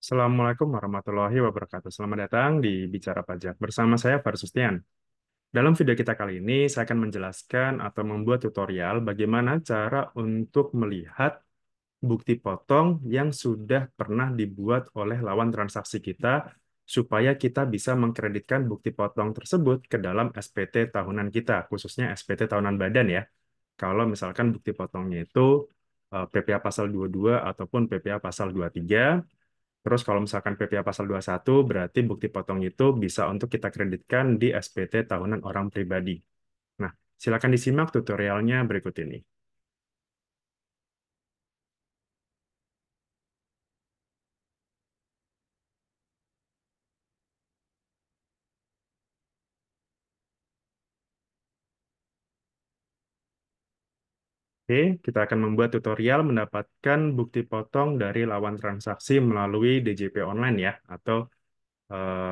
Assalamualaikum warahmatullahi wabarakatuh. Selamat datang di Bicara Pajak. Bersama saya Faris Sustian. Dalam video kita kali ini, saya akan menjelaskan atau membuat tutorial bagaimana cara untuk melihat bukti potong yang sudah pernah dibuat oleh lawan transaksi kita, supaya kita bisa mengkreditkan bukti potong tersebut ke dalam SPT tahunan kita, khususnya SPT tahunan badan ya. Kalau misalkan bukti potongnya itu PPA pasal 22 ataupun PPA pasal 23. Terus kalau misalkan PPA pasal 21, berarti bukti potong itu bisa untuk kita kreditkan di SPT tahunan orang pribadi. Nah, silakan disimak tutorialnya berikut ini. Oke, kita akan membuat tutorial mendapatkan bukti potong dari lawan transaksi melalui DJP online ya, atau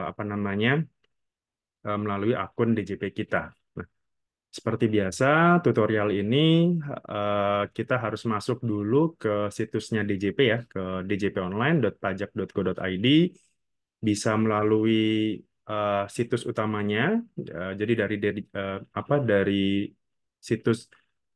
apa namanya, melalui akun DJP kita. Nah, seperti biasa, tutorial ini kita harus masuk dulu ke situsnya DJP ya, ke djponline.pajak.go.id, bisa melalui situs utamanya, jadi dari situs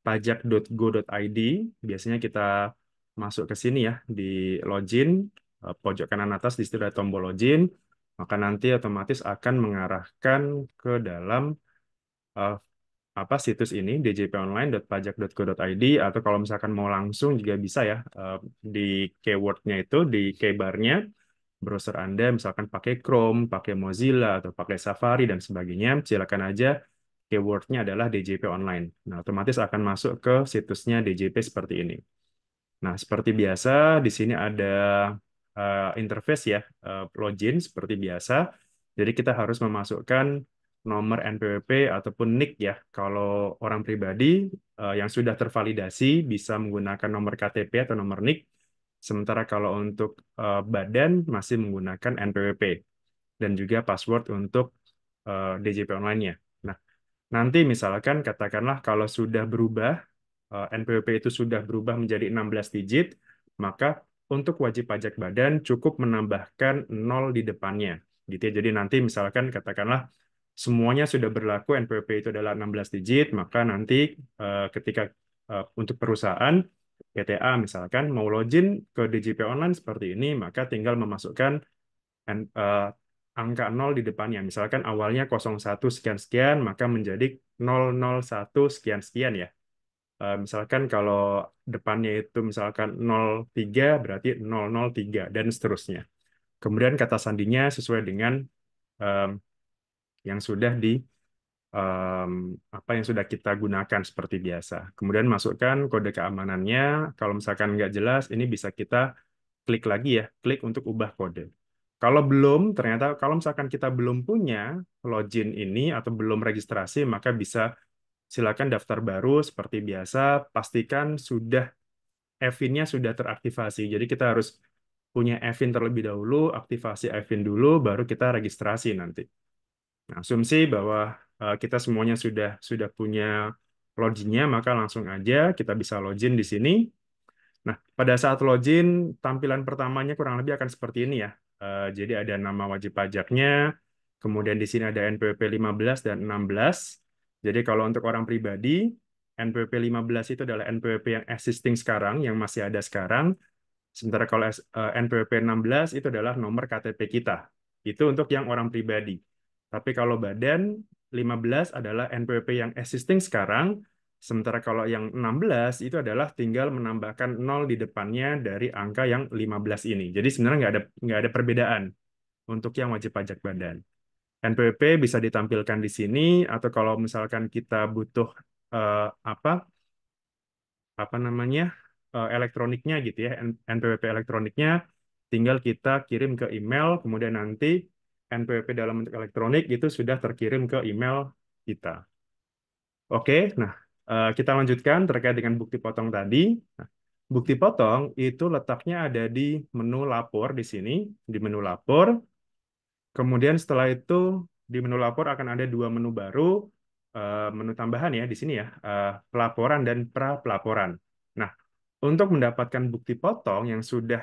pajak.go.id, biasanya kita masuk ke sini ya, di login, pojok kanan atas di situ ada tombol login, maka nanti otomatis akan mengarahkan ke dalam eh, situs ini djponline.pajak.go.id, atau kalau misalkan mau langsung juga bisa ya, di keywordnya itu di keybarnya browser Anda misalkan pakai Chrome, pakai Mozilla atau pakai Safari dan sebagainya, silakan aja keywordnya adalah DJP Online. Nah, otomatis akan masuk ke situsnya DJP seperti ini. Nah, seperti biasa, di sini ada interface ya, login seperti biasa. Jadi kita harus memasukkan nomor NPWP ataupun NIK ya. Kalau orang pribadi yang sudah tervalidasi bisa menggunakan nomor KTP atau nomor NIK. Sementara kalau untuk badan masih menggunakan NPWP dan juga password untuk DJP online-nya. Nah, nanti misalkan katakanlah kalau sudah berubah, NPWP itu sudah berubah menjadi 16 digit, maka untuk wajib pajak badan cukup menambahkan 0 di depannya. Gitu ya. Jadi nanti misalkan katakanlah semuanya sudah berlaku, NPWP itu adalah 16 digit, maka nanti ketika untuk perusahaan PTA misalkan mau login ke DJP online seperti ini, maka tinggal memasukkan angka 0 di depannya. Misalkan awalnya 01 sekian-sekian, maka menjadi 001 sekian-sekian ya. Misalkan kalau depannya itu misalkan 03, berarti 003, dan seterusnya. Kemudian kata sandinya sesuai dengan em, yang sudah em, yang sudah kita gunakan seperti biasa. Kemudian masukkan kode keamanannya. Kalau misalkan nggak jelas, ini bisa kita klik lagi ya, klik untuk ubah kode. Kalau belum, ternyata kalau misalkan kita belum punya login ini atau belum registrasi, maka bisa silakan daftar baru seperti biasa. Pastikan sudah EVIN-nya sudah teraktivasi. Jadi kita harus punya EVIN terlebih dahulu, aktivasi EVIN dulu, baru kita registrasi nanti. Nah, asumsi bahwa kita semuanya sudah punya loginnya, maka langsung aja kita bisa login di sini. Nah, pada saat login, tampilan pertamanya kurang lebih akan seperti ini ya. Jadi ada nama wajib pajaknya, kemudian di sini ada NPWP 15 dan 16. Jadi kalau untuk orang pribadi, NPWP 15 itu adalah NPWP yang existing sekarang, yang masih ada sekarang. Sementara kalau NPWP 16 itu adalah nomor KTP kita. Itu untuk yang orang pribadi. Tapi kalau badan, 15 adalah NPWP yang existing sekarang, sementara kalau yang 16 itu adalah tinggal menambahkan 0 di depannya dari angka yang 15 ini. Jadi sebenarnya nggak ada perbedaan untuk yang wajib pajak badan. NPWP bisa ditampilkan di sini, atau kalau misalkan kita butuh eh, apa apa namanya elektroniknya gitu ya, NPWP elektroniknya, tinggal kita kirim ke email, kemudian nanti NPWP dalam bentuk elektronik itu sudah terkirim ke email kita. Oke, nah kita lanjutkan terkait dengan bukti potong tadi. Nah, bukti potong itu letaknya ada di menu lapor di sini, di menu lapor. Kemudian setelah itu di menu lapor akan ada dua menu baru, menu tambahan ya di sini ya, pelaporan dan pra pelaporan. Nah, untuk mendapatkan bukti potong yang sudah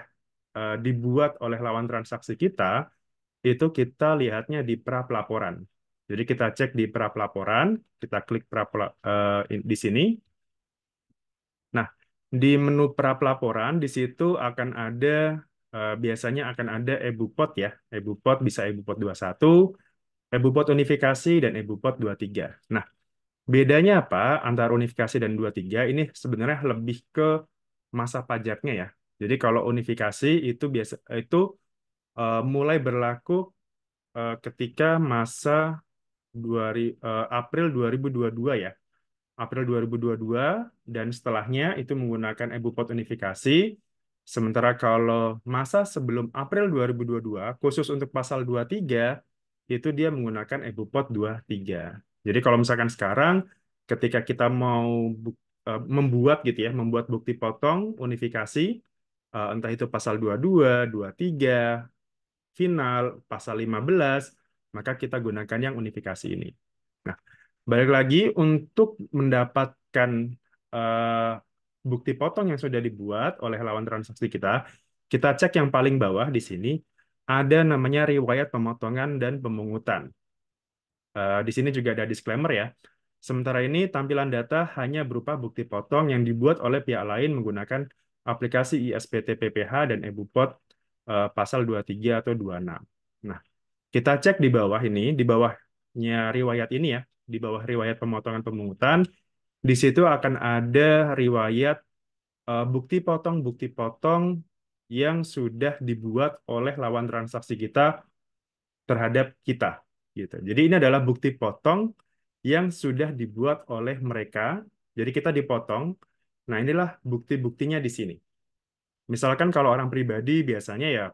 dibuat oleh lawan transaksi kita, itu kita lihatnya di pra pelaporan. Jadi kita cek di pra pelaporan, kita klik di sini. Nah, di menu pra pelaporan di situ akan ada biasanya akan ada EBUPOT ya. EBUPOT bisa EBUPOT 21, EBUPOT unifikasi dan EBUPOT 23. Nah, bedanya apa antara unifikasi dan 23? Ini sebenarnya lebih ke masa pajaknya ya. Jadi kalau unifikasi itu mulai berlaku ketika masa April 2022 ya. April 2022 dan setelahnya itu menggunakan EBUPOT unifikasi. Sementara kalau masa sebelum April 2022 khusus untuk pasal 23 itu dia menggunakan EBUPOT 23. Jadi kalau misalkan sekarang ketika kita mau membuat gitu ya, membuat bukti potong unifikasi entah itu pasal 22, 23, final, pasal 15, maka kita gunakan yang unifikasi ini. Nah, balik lagi untuk mendapatkan eh, bukti potong yang sudah dibuat oleh lawan transaksi kita cek yang paling bawah di sini, ada namanya riwayat pemotongan dan pemungutan. Di sini juga ada disclaimer ya. Sementara ini tampilan data hanya berupa bukti potong yang dibuat oleh pihak lain menggunakan aplikasi ISPT PPH dan EBUPOT pasal 23 atau 26. Nah, kita cek di bawah ini, di bawahnya riwayat ini ya, di bawah riwayat pemotongan pemungutan, di situ akan ada riwayat bukti potong yang sudah dibuat oleh lawan transaksi kita terhadap kita gitu. Jadi ini adalah bukti potong yang sudah dibuat oleh mereka. Jadi kita dipotong. Nah, inilah bukti-buktinya di sini. Misalkan kalau orang pribadi biasanya ya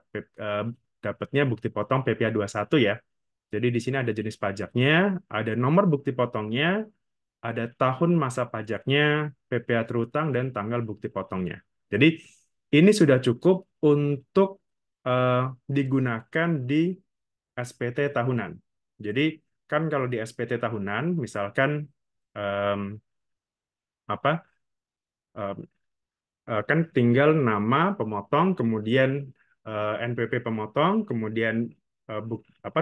dapatnya bukti potong PPA 21 ya. Jadi di sini ada jenis pajaknya, ada nomor bukti potongnya, ada tahun masa pajaknya, PPA terutang, dan tanggal bukti potongnya. Jadi ini sudah cukup untuk eh, digunakan di SPT tahunan. Jadi kan kalau di SPT tahunan, misalkan em, apa em, kan tinggal nama pemotong, kemudian NPP pemotong, kemudian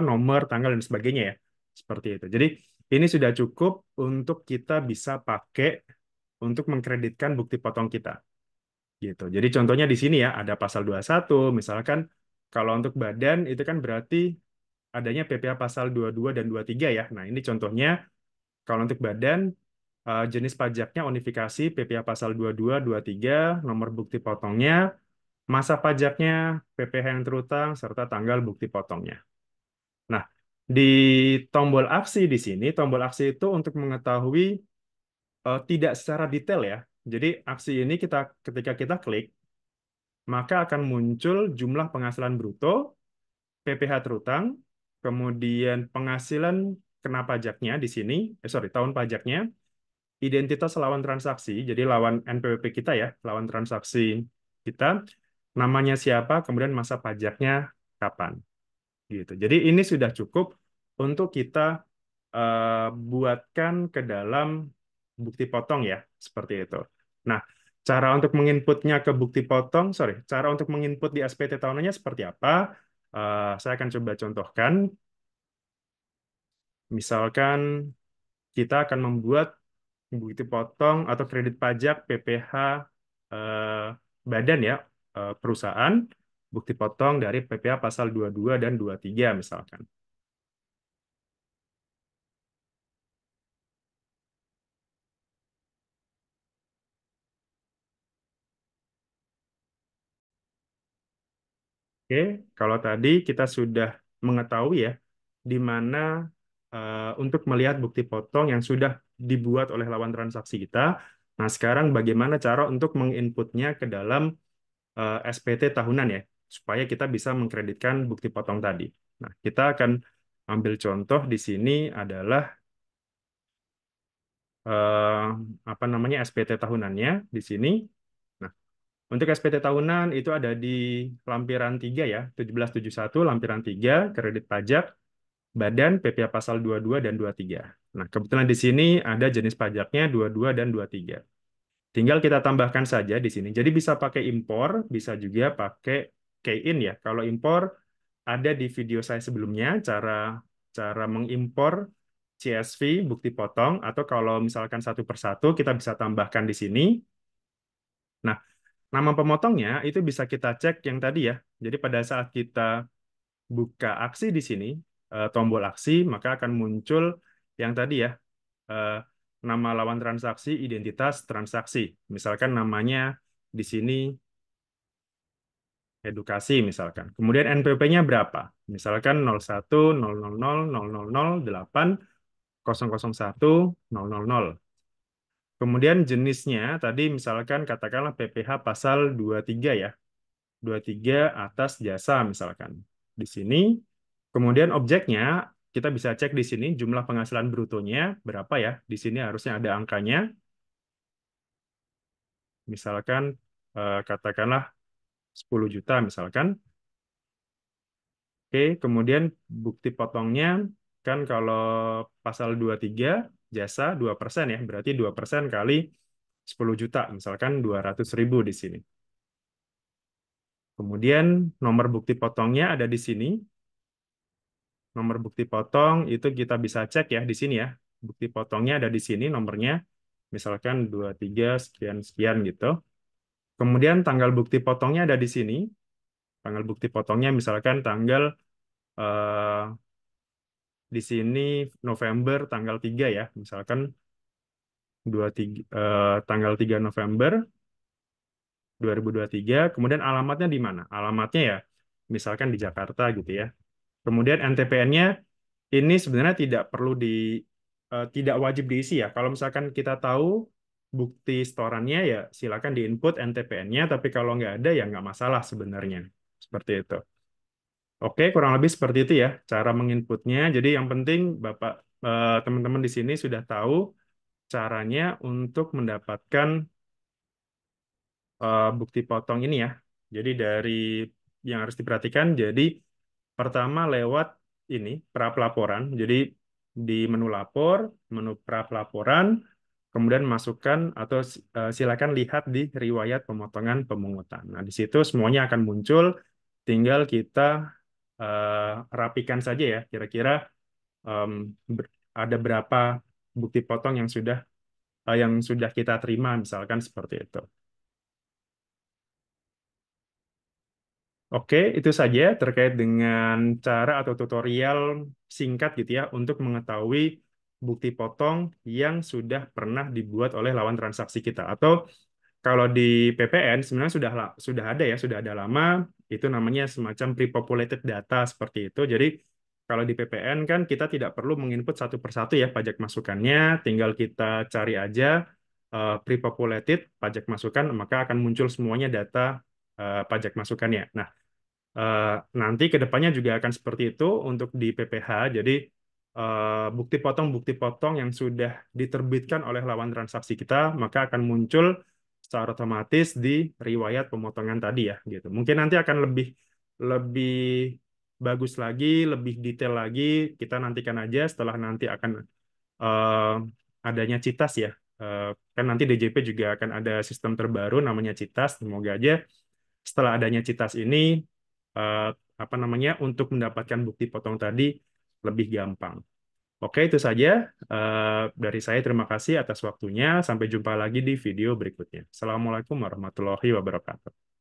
nomor, tanggal dan sebagainya ya, seperti itu. Jadi ini sudah cukup untuk kita bisa pakai untuk mengkreditkan bukti potong kita, gitu. Jadi contohnya di sini ya ada pasal 21, misalkan kalau untuk badan itu kan berarti adanya PPA pasal 22 dan 23 ya. Nah, ini contohnya kalau untuk badan jenis pajaknya unifikasi PPA pasal 22, 23, nomor bukti potongnya, masa pajaknya, PPh yang terutang, serta tanggal bukti potongnya. Nah, di tombol aksi di sini, tombol aksi itu untuk mengetahui tidak secara detail ya. Jadi aksi ini ketika kita klik, maka akan muncul jumlah penghasilan bruto, PPh terutang, kemudian penghasilan kena pajaknya di sini, tahun pajaknya, identitas lawan transaksi, jadi lawan NPWP kita ya, lawan transaksi kita, namanya siapa, kemudian masa pajaknya kapan, gitu. Jadi ini sudah cukup untuk kita buatkan ke dalam bukti potong ya, seperti itu. Nah, cara untuk menginputnya ke bukti potong, cara untuk menginput di SPT tahunannya seperti apa? Saya akan coba contohkan. Misalkan kita akan membuat bukti potong atau kredit pajak PPh eh, badan ya, perusahaan, bukti potong dari PPh pasal 22 dan 23 misalkan. Oke, kalau tadi kita sudah mengetahui ya di mana untuk melihat bukti potong yang sudah dibuat oleh lawan transaksi kita. Nah, sekarang bagaimana cara untuk menginputnya ke dalam SPT tahunan ya, supaya kita bisa mengkreditkan bukti potong tadi. Nah, kita akan ambil contoh di sini adalah eh, SPT tahunannya di sini. Nah, untuk SPT tahunan itu ada di lampiran 3 ya, 1771 lampiran 3 kredit pajak badan PPh pasal 22 dan 23. Nah, kebetulan di sini ada jenis pajaknya 22 dan 23. Tinggal kita tambahkan saja di sini. Jadi bisa pakai impor, bisa juga pakai key in ya. Kalau impor ada di video saya sebelumnya cara cara mengimpor CSV bukti potong atau kalau misalkan satu persatu kita bisa tambahkan di sini. Nah, nama pemotongnya itu bisa kita cek yang tadi ya. Jadi pada saat kita buka aksi di sini, tombol aksi, maka akan muncul yang tadi ya, eh, nama lawan transaksi, identitas transaksi. Misalkan namanya di sini edukasi misalkan. Kemudian NPP-nya berapa? Misalkan 01.00.0008.001.000. Kemudian jenisnya tadi misalkan katakanlah PPh pasal 23 ya. 23 atas jasa misalkan. Di sini. Kemudian objeknya kita bisa cek di sini jumlah penghasilan brutonya berapa ya. Di sini harusnya ada angkanya. Misalkan katakanlah 10 juta misalkan. Oke, kemudian bukti potongnya kan kalau pasal 23 jasa 2% ya, berarti 2% kali 10 juta, misalkan 200.000 di sini. Kemudian nomor bukti potongnya ada di sini. Nomor bukti potong itu kita bisa cek ya di sini ya. Bukti potongnya ada di sini nomornya, misalkan 23 sekian sekian gitu. Kemudian tanggal bukti potongnya ada di sini. Tanggal bukti potongnya misalkan tanggal eh, di sini November tanggal 3 ya, misalkan 23 tanggal 3 November 2023, kemudian alamatnya di mana? Alamatnya ya misalkan di Jakarta gitu ya. Kemudian NTPN-nya ini sebenarnya tidak perlu tidak wajib diisi ya. Kalau misalkan kita tahu bukti setorannya ya silakan diinput NTPN-nya, tapi kalau nggak ada ya nggak masalah sebenarnya. Seperti itu. Oke, kurang lebih seperti itu ya cara menginputnya. Jadi yang penting Bapak teman-teman di sini sudah tahu caranya untuk mendapatkan bukti potong ini ya. Jadi dari yang harus diperhatikan, jadi pertama lewat ini pra pelaporan. Jadi di menu lapor, menu pra pelaporan, kemudian masukkan atau silakan lihat di riwayat pemotongan pemungutan. Nah, di situ semuanya akan muncul, tinggal kita rapikan saja ya, kira-kira em, ada berapa bukti potong yang sudah kita terima, misalkan seperti itu. Oke, itu saja terkait dengan cara atau tutorial singkat gitu ya untuk mengetahui bukti potong yang sudah pernah dibuat oleh lawan transaksi kita. Atau kalau di PPN sebenarnya sudah ada ya, sudah ada lama. Itu namanya semacam pre-populated data seperti itu. Jadi kalau di PPN kan kita tidak perlu menginput satu persatu ya pajak masukannya, tinggal kita cari aja pre-populated pajak masukan, maka akan muncul semuanya data pajak masukannya. Nah, Eh, nanti ke depannya juga akan seperti itu untuk di PPh. Jadi bukti potong yang sudah diterbitkan oleh lawan transaksi kita maka akan muncul secara otomatis di riwayat pemotongan tadi ya gitu. Mungkin nanti akan lebih lebih bagus lagi, lebih detail lagi. Kita nantikan aja setelah nanti akan eh, adanya Citas ya. Kan nanti DJP juga akan ada sistem terbaru namanya Citas. Semoga aja setelah adanya Citas ini eh, apa namanya untuk mendapatkan bukti potong tadi lebih gampang. Oke, itu saja dari saya. Terima kasih atas waktunya. Sampai jumpa lagi di video berikutnya. Assalamualaikum warahmatullahi wabarakatuh.